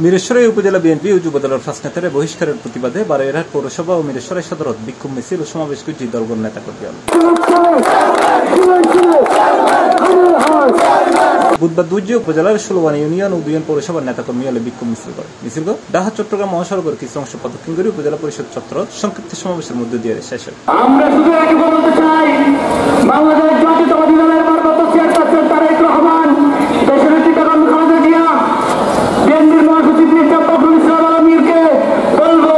মিরেশ্বরাই উপজেলা বিএনপি ও যুবদলের ফার্স্ট নেতারা বহিষ্কারের প্রতিবাদে বারৈরহাট পৌরসভা ও মিরেশ্বরাই সদরত বিক্ষোভ মিছিল ও সমাবেশ করছে দলগণ নেতাকর্মী। বুধবার দুর্য উপজেলার 16 ইউনিয়ন ও 2 পৌরসভার নেতাকর্মী হলে বিক্ষোভ মিছিল করে। মিছিল ঢাকা চট্টগ্রাম মহাসড়কের কিছু অংশ প্রদক্ষিণ করে উপজেলা পরিষদ চত্বর সংক্ষিপ্ত সমাবেশের মধ্য দিয়ে শেষ হয়। আমরা শুধু একই বলতে চাই, বাংলাদেশ জাতীয়তাবাদী দলের ভারপ্রাপ্ত চেয়ারপারসন তারেক রহমান, দেশনেত্রী বেগম খালেদা জিয়া, বিএনপির মহাসচিব মির্জা ফখরুল ইসলাম আলমগীরকে বলবো,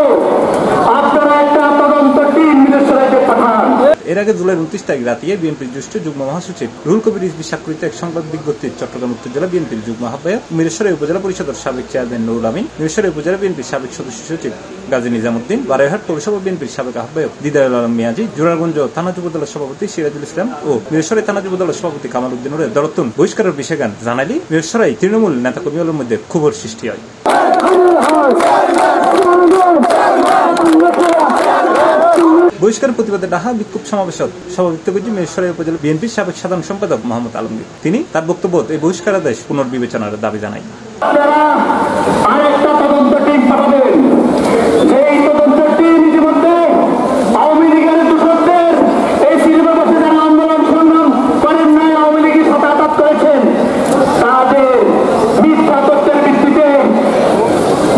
আপনারা একটা তদন্ত টিম মিরেশ্বরাইতে পাঠান। এর আগে জুলাই 29 তারিখ রাতে বিএনপির জ্যেষ্ঠ যুগ্ম মহাসচিব রুহুল কবির রিজভী স্বাক্ষরিত এক সংবাদ বিজ্ঞপ্তির চট্টগ্রাম উত্তর জেলা বিএনপির যুগ্ম আহ্বায়ক, মিরেশ্বরাই উপজেলা পরিষদের সাবেক চেয়ারম্যান নুরুল আমিন, মিরেশ্বরাই উপজেলা বিএনপির সাবেক সদস্য সচিব গাজী নিজামুদ্দিন, বারৈরহাট পৌরসভা বিএনপির সাবেক আহ্বায়ক দিদারুল আলম মিয়াজি, জোরারগঞ্জ থানা যুবদলের সভাপতি সিরাজুল ইসলাম ও মিরেশ্বরাই থানা যুবদলের সভাপতি কামাল উদ্দিনের দলতুন বহিষ্কারের বিষয়ে গান জানালি মিরেশ্বরাই তৃণমূল নেতাকর্মীদের মধ্যে ক্ষোভের সৃষ্টি হয়। বহিষ্কার প্রতিবাদে ঢাকা বিক্ষোভ সমাবেশত সভাপতিত্ব করেছেন মিরেশ্বরাই উপজেলা বিএনপির সাবেক সাধারণ সম্পাদক মোহাম্মদ আলমগীর। তিনি তার বক্তব্য এই বহিষ্কারাদেশ পুনর্বিবেচনার দাবি জানায়। আরেকটা তদন্ত টিম পাঠাবেন, সেই তদন্ত টিম ইতিমধ্যে আওয়ামী লীগের দূষকদের এই সিলেবাসে যারা আন্দোলন সংগ্রাম করেন নাই, আওয়ামী লীগের সাথে আঘাত করেছেন, তাদের মিথ্যা তথ্যের ভিত্তিতে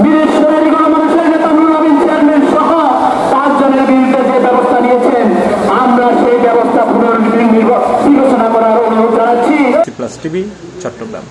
মিরেশ্বরাই গণমানুষের নেতা নুরুল আমিন চেয়ারম্যান সহ 5 জনের বিরুদ্ধে যে ব্যবস্থা নিয়েছেন, আমরা সেই ব্যবস্থা পুনর্বিবেচনা করার অনুরোধ জানাচ্ছি। টিভি চট্টগ্রাম।